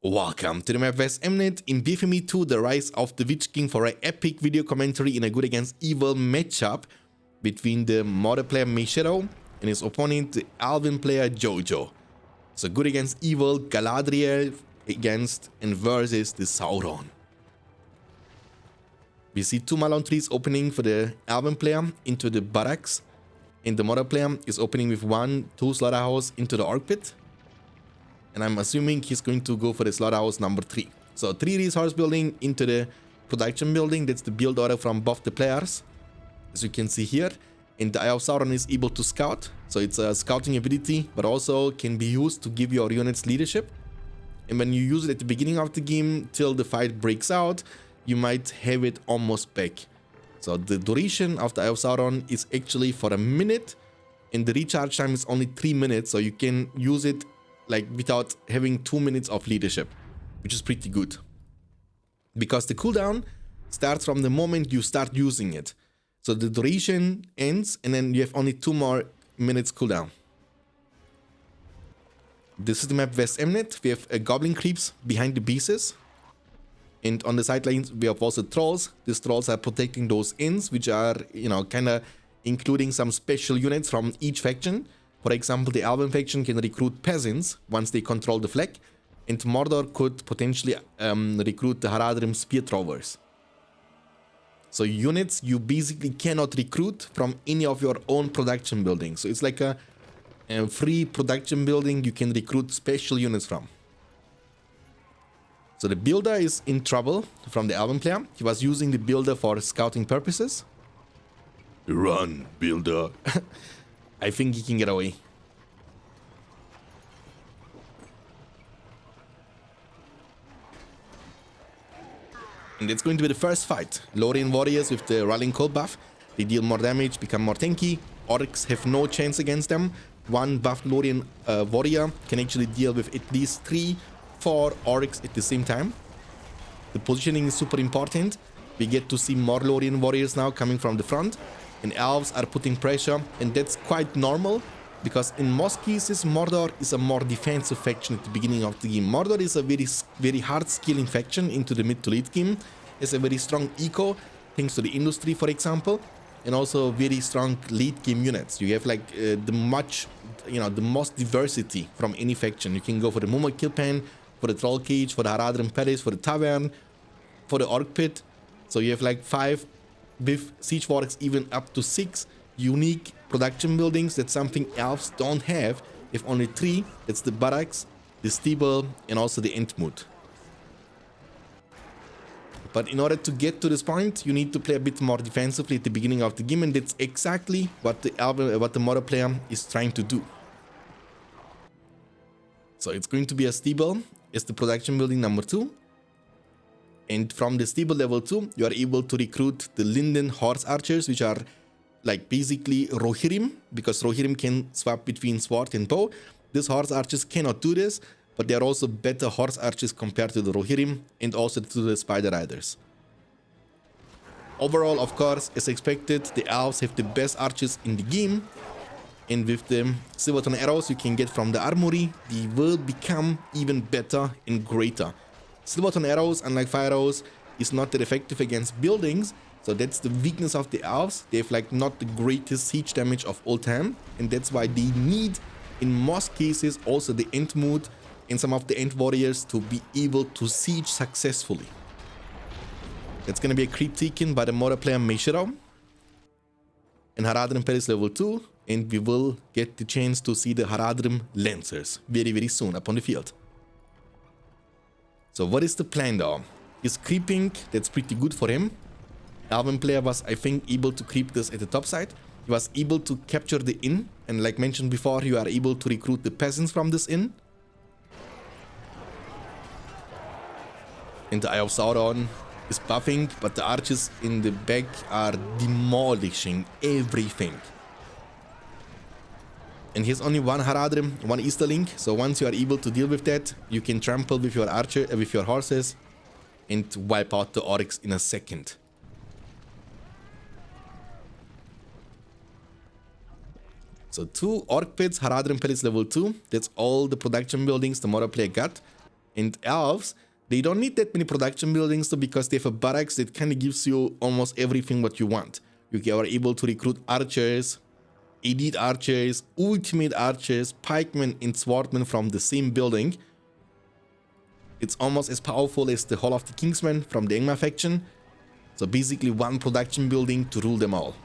Welcome to the map BFME in BFME2, the rise of the Witch King, for an epic video commentary in a good against evil matchup between the Mordor player Shadow and his opponent, the Elven player Jojo. So good against evil, Galadriel against and versus the Sauron. We see two Malon trees opening for the Elven player into the barracks, and the Mordor player is opening with 1-2 slaughterhouse into the Orc pit. And I'm assuming he's going to go for the slaughterhouse number 3. So 3 resource building into the production building. That's the build order from both the players, as you can see here. And the Eye of Sauron is able to scout. So it's a scouting ability, but also can be used to give your units leadership. And when you use it at the beginning of the game till the fight breaks out, you might have it almost back. So the duration of the Eye of Sauron is actually for a minute, and the recharge time is only 3 minutes. So you can use it like without having 2 minutes of leadership, which is pretty good. Because the cooldown starts from the moment you start using it. So the duration ends and then you have only 2 more minutes cooldown. This is the map BFME. We have goblin creeps behind the bases. And on the sidelines we have also trolls. These trolls are protecting those inns, which are, kind of including some special units from each faction. For example, the Elven faction can recruit peasants once they control the flag, and Mordor could potentially recruit the Haradrim spear throwers. So units you basically cannot recruit from any of your own production buildings. So it's like a free production building you can recruit special units from. So the builder is in trouble from the Elven player. He was using the builder for scouting purposes. Run, builder. I think he can get away. And it's going to be the first fight. Lothian warriors with the Rallying Call buff. They deal more damage, become more tanky. Orcs have no chance against them. One buffed Lothian warrior can actually deal with at least 3-4 orcs at the same time. The positioning is super important. We get to see more Lothian warriors now coming from the front. And elves are putting pressure, and that's quite normal, because in most cases Mordor is a more defensive faction at the beginning of the game. Mordor is a very hard scaling faction into the mid to late game. It's a very strong eco, thanks to the industry, for example, and also very strong late game units. You have like the most diversity from any faction. You can go for the Mumma Killpan, for the Troll Cage, for the Haradrim Palace, for the Tavern, for the Orc Pit. So you have like 5 with siege wargs, even up to 6 unique production buildings. That's something elves don't have. If only 3, it's the barracks, the stable, and also the Entmoot. But in order to get to this point, you need to play a bit more defensively at the beginning of the game, and that's exactly what the Mordor player is trying to do. So it's going to be a stable. It's the production building number 2. And from the stable level 2, you are able to recruit the Linden horse archers, which are like basically Rohirrim, because Rohirrim can swap between sword and bow. These horse archers cannot do this, but they are also better horse archers compared to the Rohirrim and also to the Spider Riders. Overall, of course, as expected, the elves have the best archers in the game. And with the Silverton arrows you can get from the armory, they will become even better and greater. Silverton arrows, unlike fire arrows, is not that effective against buildings, so that's the weakness of the elves. They have like not the greatest siege damage of all time, and that's why they need, in most cases, also the Entmoot and some of the Ent warriors to be able to siege successfully. That's gonna be a creep taken by the Mordor player Shadow and Haradrim Palace level 2, and we will get the chance to see the Haradrim Lancers very soon upon the field. So what is the plan though? He's creeping, that's pretty good for him. Elven player was, I think, able to creep this at the top side. He was able to capture the inn, and like mentioned before, you are able to recruit the peasants from this inn. And the Eye of Sauron is buffing, but the archers in the back are demolishing everything. And here's only one Haradrim, one Easterling, so once you are able to deal with that, you can trample with your archer, with your horses, and wipe out the orcs in a second. So 2 Orc Pits, Haradrim Palace level 2, that's all the production buildings the Mordor player got. And elves, they don't need that many production buildings because they have a barracks that kind of gives you almost everything what you want. You are able to recruit archers, elite archers, ultimate archers, pikemen, and swordmen from the same building. It's almost as powerful as the Hall of the Kingsmen from the Angmar faction. So basically one production building to rule them all.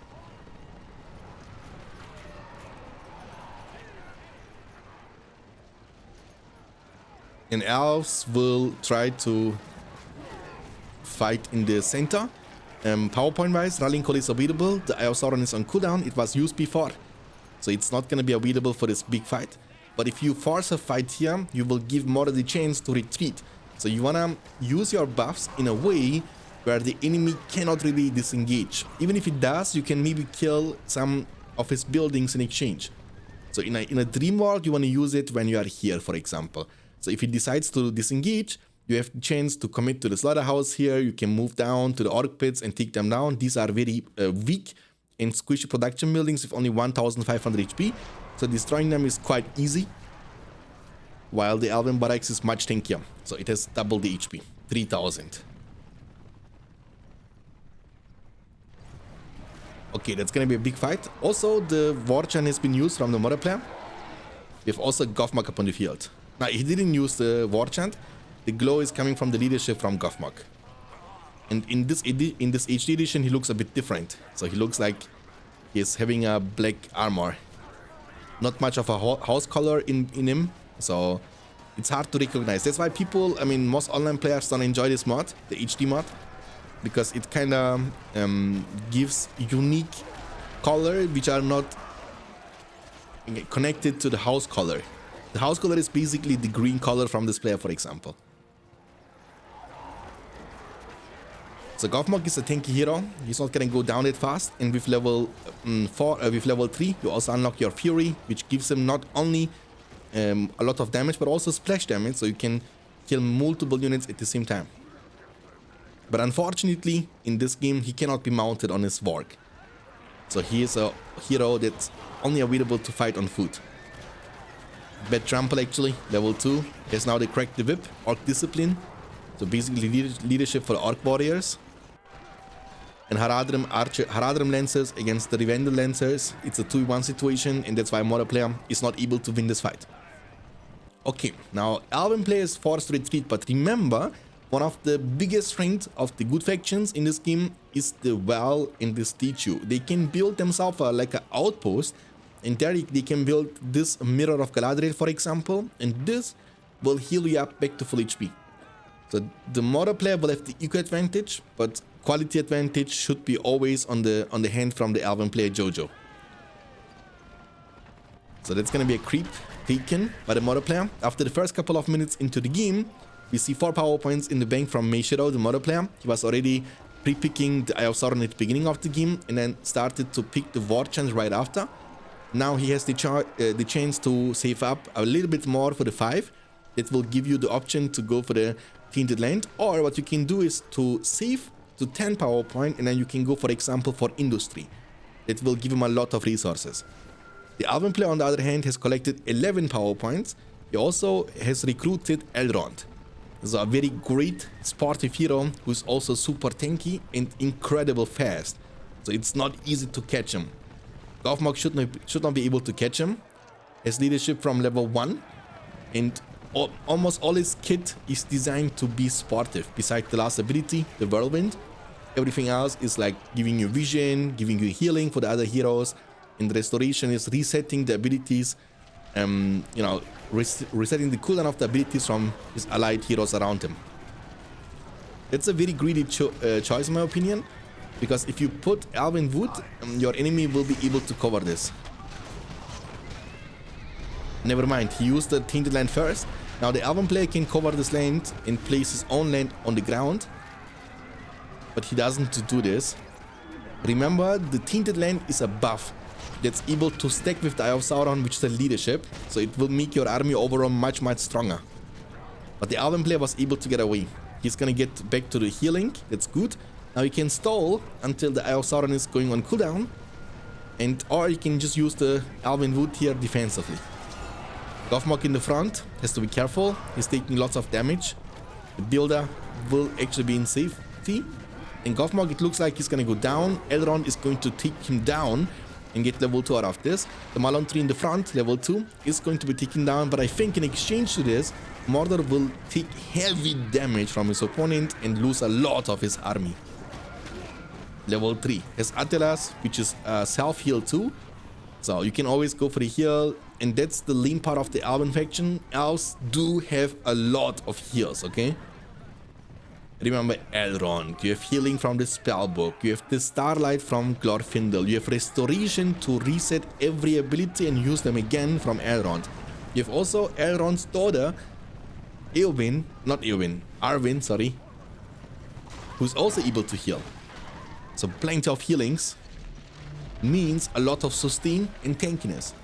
And elves will try to fight in the center. PowerPoint wise, Rallying Call is available. The Eye of Sauron is on cooldown. It was used before, so it's not going to be available for this big fight. But if you force a fight here, you will give Mordor the chance to retreat. So you want to use your buffs in a way where the enemy cannot really disengage. Even if it does, you can maybe kill some of his buildings in exchange. So in a dream world, you want to use it when you are here, for example. So if he decides to disengage, you have the chance to commit to the slaughterhouse here. You can move down to the orc pits and take them down. These are very weak and squishy production buildings with only 1500 HP. So destroying them is quite easy. While the Elven barracks is much tankier. So it has double the HP, 3000. Okay, that's gonna be a big fight. Also, the war chant has been used from the Mordor player. We have also Gothmog up on the field. Now, he didn't use the war chant. The glow is coming from the leadership from Gothmog. And in this HD edition, he looks a bit different. So he looks like he's having a black armor. Not much of a house color in him. So it's hard to recognize. That's why people, I mean, most online players don't enjoy this mod, the HD mod. Because it kind of gives unique color which are not connected to the house color. The house color is basically the green color from this player, for example. So Gothmog is a tanky hero. He's not gonna go down that fast. And with level 3, you also unlock your Fury, which gives him not only a lot of damage, but also splash damage, so you can kill multiple units at the same time. But unfortunately, in this game, he cannot be mounted on his Varg. So he is a hero that's only available to fight on foot. Bad Trample actually, level 2. Has now the Crack the Whip, Orc Discipline. So basically leadership for Orc Warriors. And Haradrim Lancers against the Rivendell Lancers. It's a 2v1 situation, and that's why Mordor player is not able to win this fight. Okay, now Elven player is forced to retreat, but remember, one of the biggest strengths of the good factions in this game is the well and the statue. They can build themselves like an outpost, and there they can build this Mirror of Galadriel, for example, and this will heal you up back to full HP. So the Mordor player will have the eco advantage, but quality advantage should be always on the hand from the Elven player Jojo. So that's gonna be a creep taken by the Mordor player. After the first couple of minutes into the game, we see 4 power points in the bank from Meishiro, the Mordor player. He was already pre-picking the Eye of Sauron at the beginning of the game and then started to pick the war chant right after. Now he has the chance to save up a little bit more for the 5. It will give you the option to go for the Tainted Land, or what you can do is to save to 10 power point and then you can go, for example, for Industry. It will give him a lot of resources. The Elven player, on the other hand, has collected 11 power points. He also has recruited Elrond. So a very great sportive hero who's also super tanky and incredible fast. So it's not easy to catch him. Gothmog should not be able to catch him. His leadership from level 1, and almost all his kit is designed to be sportive. Besides the last ability, the Whirlwind, everything else is like giving you vision, giving you healing for the other heroes, and the restoration is resetting the abilities, resetting the cooldown of the abilities from his allied heroes around him. It's a very greedy choice in my opinion, because if you put Elven Wood, your enemy will be able to cover this. Never mind, he used the Tainted Land first. Now the Elven player can cover this land and place his own land on the ground, but he doesn't do this. Remember, the Tainted Land is a buff that's able to stack with the Eye of Sauron, which is the leadership, so it will make your army overall much stronger. But the Elven player was able to get away. He's gonna get back to the healing, that's good. Now you can stall until the Eye of Sauron is going on cooldown, or you can just use the Elven Wood here defensively. Gothmog in the front has to be careful. He's taking lots of damage. The builder will actually be in safety. And Gothmog, it looks like he's going to go down. Elrond is going to take him down and get level 2 out of this. The Malon tree in the front, level 2, is going to be taken down. But I think in exchange to this, Mordor will take heavy damage from his opponent and lose a lot of his army. Level 3 has Attilas, which is self-heal too. So you can always go for the heal. And that's the lean part of the Elven faction. Elves do have a lot of heals, okay? Remember Elrond, you have healing from the spellbook, you have the starlight from Glorfindel, you have restoration to reset every ability and use them again from Elrond. You have also Elrond's daughter, Arwen, who's also able to heal. So plenty of healings means a lot of sustain and tankiness.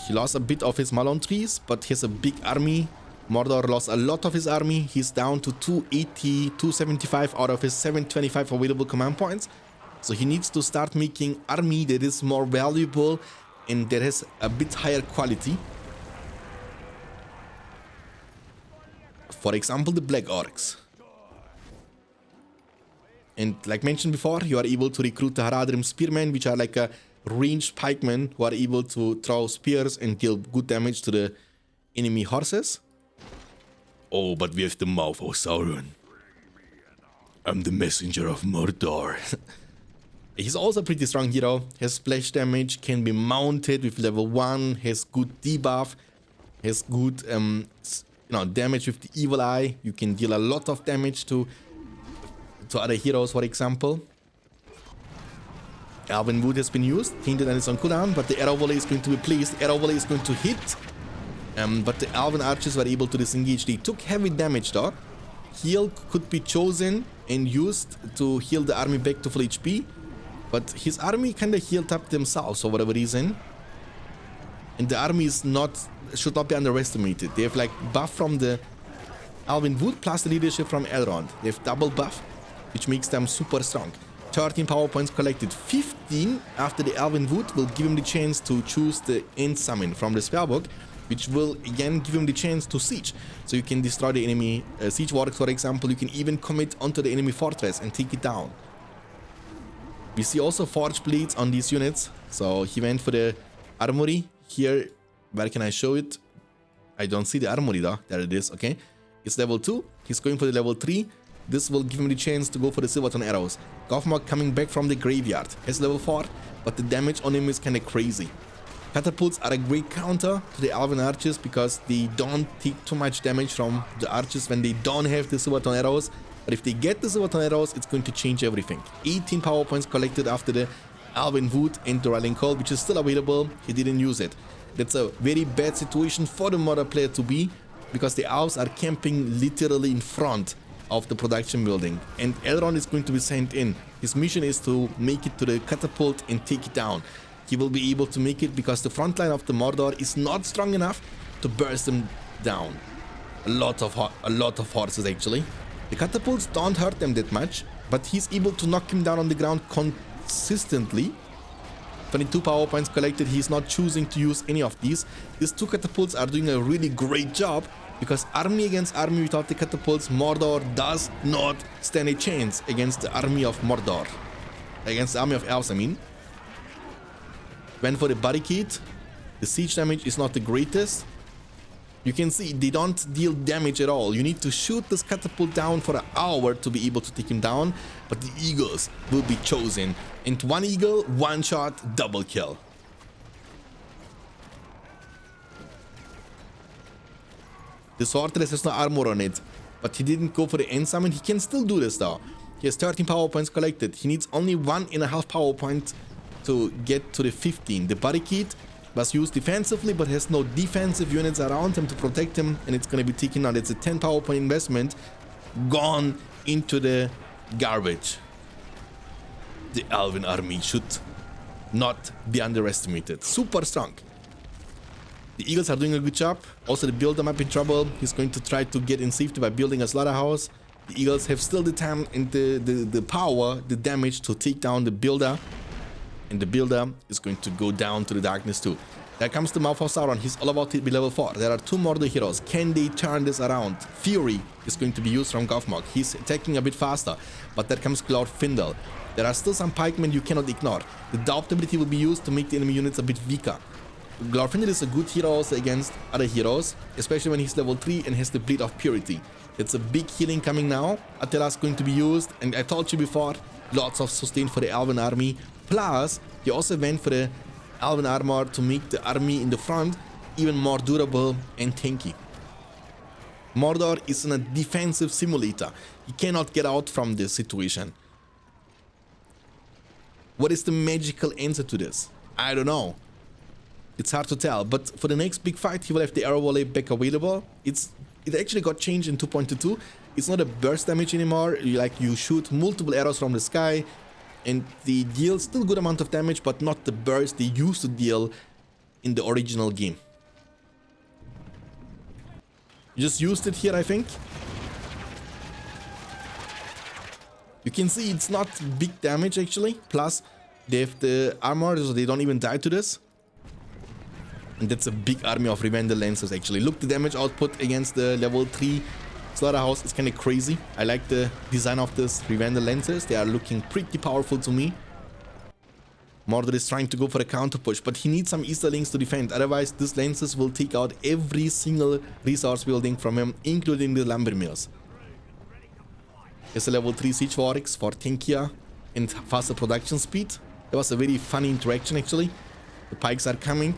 He lost a bit of his Malon trees, but he has a big army. Mordor lost a lot of his army. He's down to 280, 275 out of his 725 available command points. So he needs to start making army that is more valuable and that has a bit higher quality. For example, the Black Orcs. And like mentioned before, you are able to recruit the Haradrim Spearmen, which are like a ranged pikemen who are able to throw spears and deal good damage to the enemy horses. Oh, but we have the mouth of Sauron. I'm the messenger of Mordor. He's also a pretty strong hero. Has splash damage, can be mounted with level 1, has good debuff, has good damage with the evil eye. You can deal a lot of damage to other heroes, for example. Elven Wood has been used, hinted and it's on cooldown, but the arrow volley is going to be placed. Arrow volley is going to hit, but the Elven archers were able to disengage. They took heavy damage though. Heal could be chosen and used to heal the army back to full HP, but his army kind of healed up themselves for whatever reason. And the army is should not be underestimated. They have like buff from the Elven Wood plus the leadership from Elrond. They have double buff, which makes them super strong. 13 power points collected. 15 after the Elven Wood will give him the chance to choose the End Summon from the spellbook, which will again give him the chance to siege. So you can destroy the enemy siege warriors, for example. You can even commit onto the enemy fortress and take it down. We see also Forge Blades on these units. So he went for the armory. Here, where can I show it? I don't see the armory though. There it is, okay. It's level 2. He's going for the level 3. This will give him the chance to go for the Silverton arrows. Gothmog coming back from the graveyard has level 4, but the damage on him is kind of crazy. Catapults are a great counter to the Elven archers because they don't take too much damage from the archers when they don't have the Silverton arrows. But if they get the Silverton arrows, it's going to change everything. 18 power points collected after the Elven Wood and the Rallying Call, which is still available. He didn't use it. That's a very bad situation for the Mordor player to be, because the elves are camping literally in front of the production building, and Elrond is going to be sent in. His mission is to make it to the catapult and take it down. He will be able to make it because the front line of the Mordor is not strong enough to burst them down. A lot of horses actually. The catapults don't hurt them that much, but he's able to knock him down on the ground consistently. 22 power points collected. He's not choosing to use any of these. These two catapults are doing a really great job, because army against army without the catapults, Mordor does not stand a chance against the army of Mordor. Against the army of elves, I mean. Went for the barricade. The siege damage is not the greatest. You can see they don't deal damage at all. You need to shoot this catapult down for an hour to be able to take him down, but the eagles will be chosen. And one eagle, one shot, double kill. The Sorceress has no armor on it, but he didn't go for the End Summon. He can still do this though. He has 13 power points collected. He needs only 1.5 power point to get to the 15. The barricade was used defensively, but has no defensive units around him to protect him, and it's going to be taken out. It's a 10 power point investment gone into the garbage. The Elven army should not be underestimated. Super strong. The eagles are doing a good job. Also, the builder might be in trouble. He's going to try to get in safety by building a slaughterhouse. The eagles have still the time and the power, the damage to take down the builder. And the builder is going to go down to the darkness too. There comes the mouth of Sauron. He's all about to be level 4. There are 2 Mordor heroes. Can they turn this around? Fury is going to be used from Gothmog. He's attacking a bit faster. But there comes Glorfindel. There are still some pikemen you cannot ignore. The doubt ability will be used to make the enemy units a bit weaker. Glorfindel is a good hero also against other heroes, especially when he's level 3 and has the Bleed of Purity. It's a big healing coming now. Attila's going to be used, and I told you before, lots of sustain for the Elven army. Plus, he also went for the Elven armor to make the army in the front even more durable and tanky. Mordor is in a defensive simulator. He cannot get out from this situation. What is the magical answer to this? I don't know. It's hard to tell, but for the next big fight, he will have the arrow volley back available. It actually got changed in 2.22. It's not a burst damage anymore. You shoot multiple arrows from the sky, and they deal still good amount of damage, but not the burst they used to deal in the original game. You just used it here, I think. You can see it's not big damage actually. Plus, they have the armor, so they don't even die to this. And that's a big army of Rivendell Lancers actually. Look, the damage output against the level 3 Slaughterhouse is kind of crazy. I like the design of this Rivendell Lancers. They are looking pretty powerful to me. Mordor is trying to go for a counter push, but he needs some Easterlings to defend. Otherwise, these Lancers will take out every single resource building from him, including the lumber mills. Here's a level 3 Siege Warwicks for tankier and faster production speed. That was a very funny interaction actually. The pikes are coming.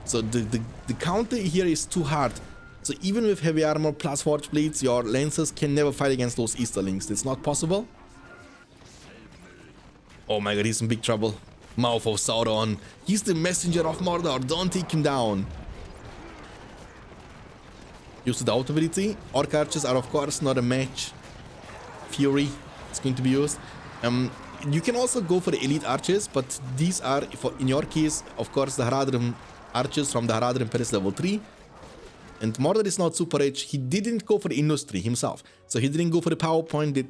So the counter here is too hard. So even with heavy armor plus forge blades, your lancers can never fight against those Easterlings. It's not possible. Oh my god, he's in big trouble. Mouth of Sauron. He's the messenger of Mordor. Don't take him down. Use the doubt ability. Orc archers are of course not a match. Fury is going to be used. You can also go for the elite archers, but these are, in your case, of course, the Haradrim archers from the Haradrim Paris level 3. And Mordor is not super rich. He didn't go for the industry himself. So he didn't go for the power point that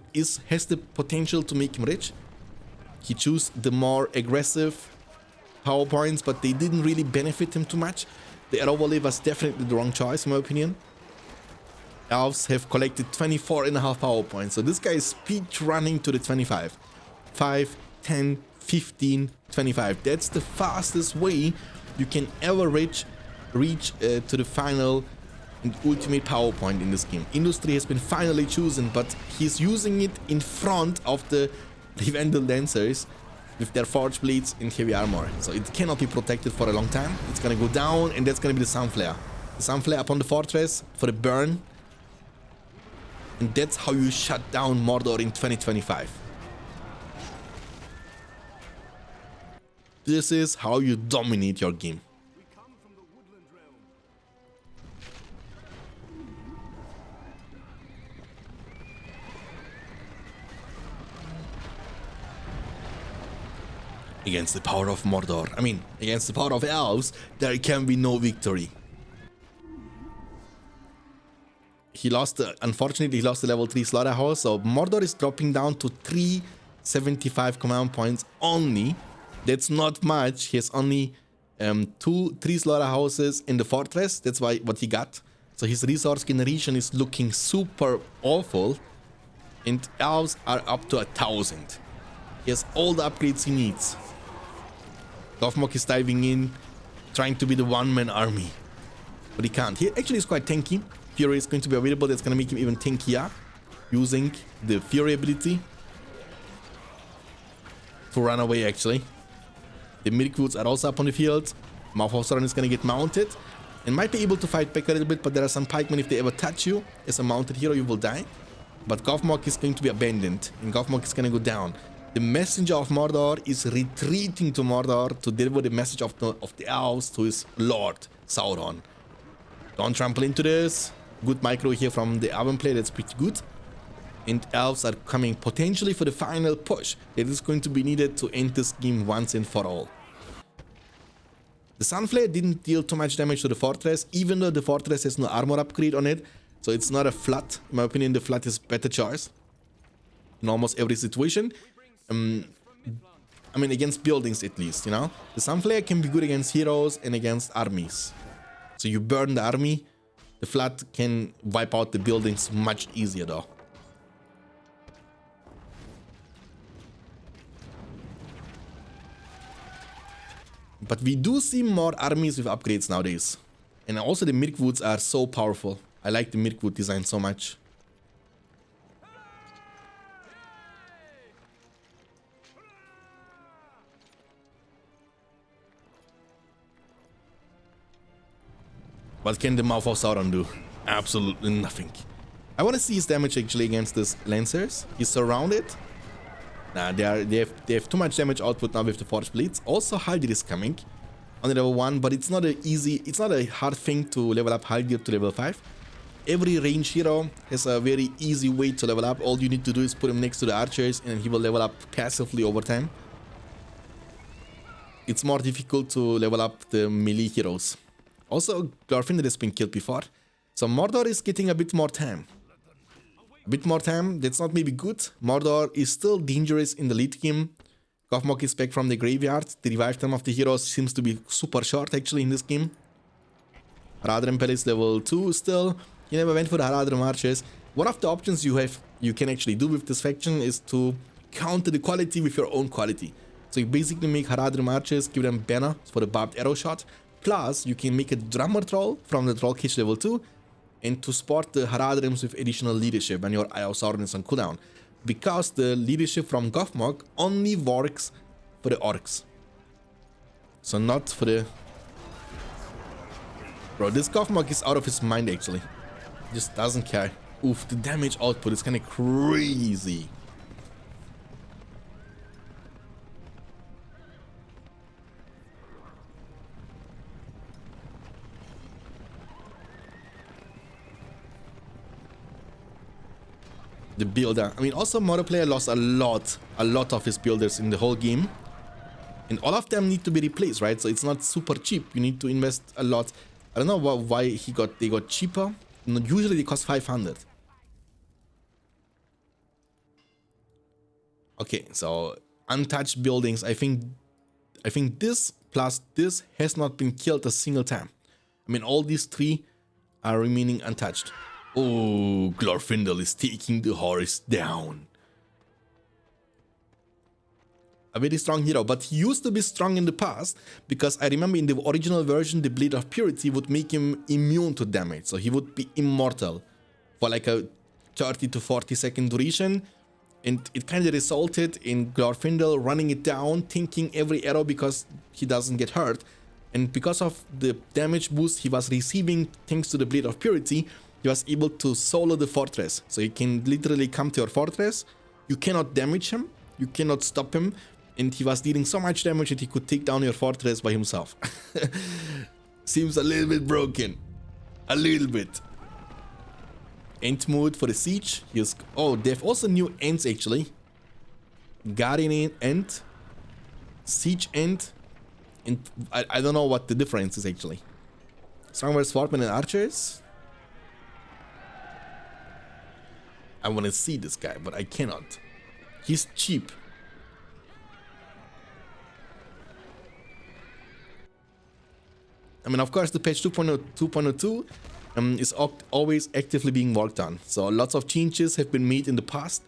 has the potential to make him rich. He chose the more aggressive power points, but they didn't really benefit him too much. The arrow volley was definitely the wrong choice, in my opinion. Elves have collected 24.5 power points. So this guy is speed running to the 25. 5, 10, 15, 25. That's the fastest way you can ever reach to the final and ultimate power point in this game. Industry has been finally chosen, but he's using it in front of the Rivendell Lancers with their forge blades and heavy armor. So it cannot be protected for a long time. It's gonna go down, and that's gonna be the Sunflare. The Sunflare upon the fortress for the burn. And that's how you shut down Mordor in 2025. This is how you dominate your game. Against the power of Mordor, against the power of elves, there can be no victory. Unfortunately, he lost the level 3 Slaughterhouse, so Mordor is dropping down to 375 command points only. That's not much. He has only 3 Slaughterhouses in the fortress. That's what he got. So his resource generation is looking super awful. And elves are up to 1,000. He has all the upgrades he needs. Gothmog is diving in, trying to be the one-man army. But he can't. He actually is quite tanky. Fury is going to be available. That's going to make him even tankier. Using the Fury ability to run away, actually. The Mirkwoods are also up on the field. Mouth of Sauron is going to get mounted and might be able to fight back a little bit, but there are some pikemen, if they ever touch you as a mounted hero, you will die. But Gothmog is going to be abandoned, and Gothmog is going to go down. The messenger of Mordor is retreating to Mordor to deliver the message of the elves to his lord, Sauron. Don't trample into this. Good micro here from the Elven play, that's pretty good. And elves are coming potentially for the final push that is going to be needed to end this game once and for all. The Sunflare didn't deal too much damage to the fortress, even though the fortress has no armor upgrade on it. So it's not a flood. In my opinion, the flood is better choice in almost every situation. I mean, against buildings at least, you know? The Sunflare can be good against heroes and against armies. So you burn the army, the flood can wipe out the buildings much easier though. But we do see more armies with upgrades nowadays. And also the Mirkwoods are so powerful. I like the Mirkwood design so much. What can the Mouth of Sauron do? Absolutely nothing. I want to see his damage actually against this Lancers. He's surrounded. Nah, they have too much damage output now with the Forge Blades. Also, Haldir is coming on level 1, but it's not a hard thing to level up Haldir to level 5. Every range hero has a very easy way to level up. All you need to do is put him next to the archers and he will level up passively over time. It's more difficult to level up the melee heroes. Also, Glorfindel has been killed before, so Mordor is getting a bit more time. A bit more time, that's not maybe good. Mordor is still dangerous in the late game. Gothmog is back from the graveyard. The revive time of the heroes seems to be super short actually in this game. Haradrim Palace level 2 still. You never went for the Haradrim Archers. One of the options you can actually do with this faction is to counter the quality with your own quality. So you basically make Haradrim Archers, give them banner for the barbed arrow shot. Plus, you can make a drummer troll from the troll cage level 2 and to support the Haradrims with additional leadership when your Eye of Sauron is on cooldown. Because the leadership from Gothmog only works for the orcs. So not for the... Bro, this Gothmog is out of his mind actually. Just doesn't care. Oof, the damage output is kind of crazy. The builder. I mean, also Mordor player lost a lot of his builders in the whole game. And all of them need to be replaced, right? So it's not super cheap. You need to invest a lot. I don't know why they got cheaper. Usually they cost 500. Okay, so untouched buildings. I think this plus this has not been killed a single time. I mean, all these three are remaining untouched. Oh, Glorfindel is taking the horse down. A very strong hero, but he used to be strong in the past because I remember in the original version the Blade of Purity would make him immune to damage, so he would be immortal for like a 30 to 40 second duration, and it kind of resulted in Glorfindel running it down, tanking every arrow because he doesn't get hurt, and because of the damage boost he was receiving thanks to the Blade of Purity, he was able to solo the fortress. So he can literally come to your fortress, you cannot damage him, you cannot stop him, and he was dealing so much damage that he could take down your fortress by himself. Seems a little bit broken. A little bit. Ent mode for the siege. Oh, they have also new ents actually. Guardian Ent, Siege Ent, and I don't know what the difference is actually. Strongman, Swordmen, and Archers. I want to see this guy, but I cannot. He's cheap. I mean, of course, the patch 2.02 is always actively being worked on. So lots of changes have been made in the past.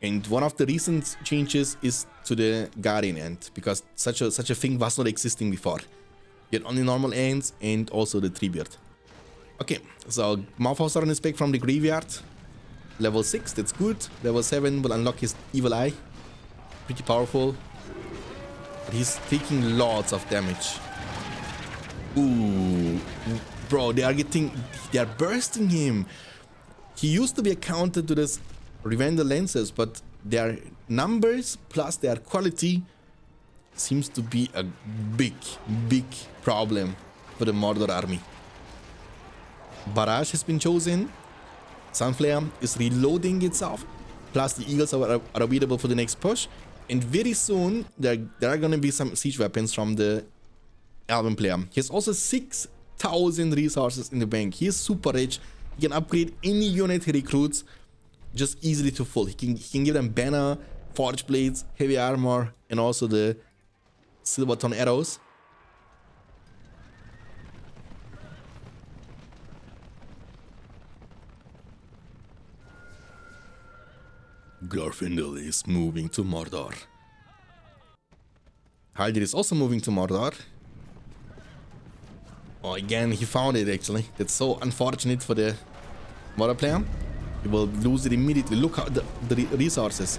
And one of the recent changes is to the Guardian Ent, because such a thing was not existing before. You had only normal Ents and also the Treebeard. Okay, so Mouth of Sauron is back from the graveyard. Level 6, that's good. Level 7 will unlock his Evil Eye. Pretty powerful. But he's taking lots of damage. Ooh, bro, they are bursting him. He used to be a counter to this Rivendell Lancers, but their numbers plus their quality seems to be a big problem for the Mordor army. Barrage has been chosen. Sunflare is reloading itself. Plus the Eagles are available for the next push. And very soon, there are going to be some siege weapons from the Elven player. He has also 6,000 resources in the bank. He is super rich. He can upgrade any unit he recruits just easily to full. He can give them banner, forge blades, heavy armor, and also the silverton arrows. Glorfindel is moving to Mordor. Haldir is also moving to Mordor. Oh, again, he found it actually. That's so unfortunate for the Mordor player. He will lose it immediately. Look how the resources.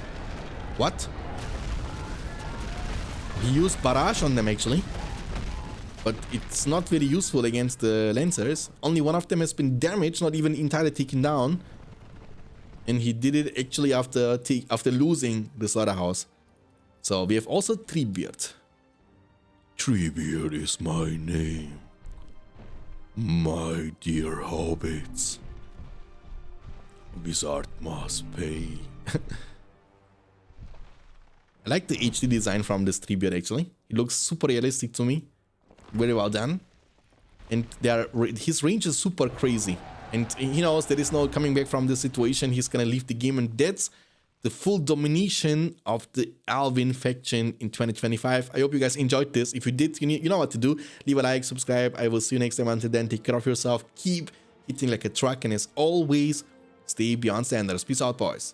What? He used barrage on them actually. But it's not very useful against the Lancers. Only one of them has been damaged, not even entirely taken down. And he did it actually after losing the slaughterhouse. So we have also Treebeard. Treebeard is my name. My dear hobbits. Wizard must pay. I like the HD design from this Treebeard actually. It looks super realistic to me. Very well done. And his range is super crazy. And he knows there is no coming back from this situation. He's gonna leave the game, and that's the full domination of the Elven faction in 2025. I hope you guys enjoyed this. If you did, you know what to do. Leave a like, subscribe. I will see you next time. Until then, take care of yourself. Keep hitting like a truck. And as always, stay beyond standards. Peace out, boys.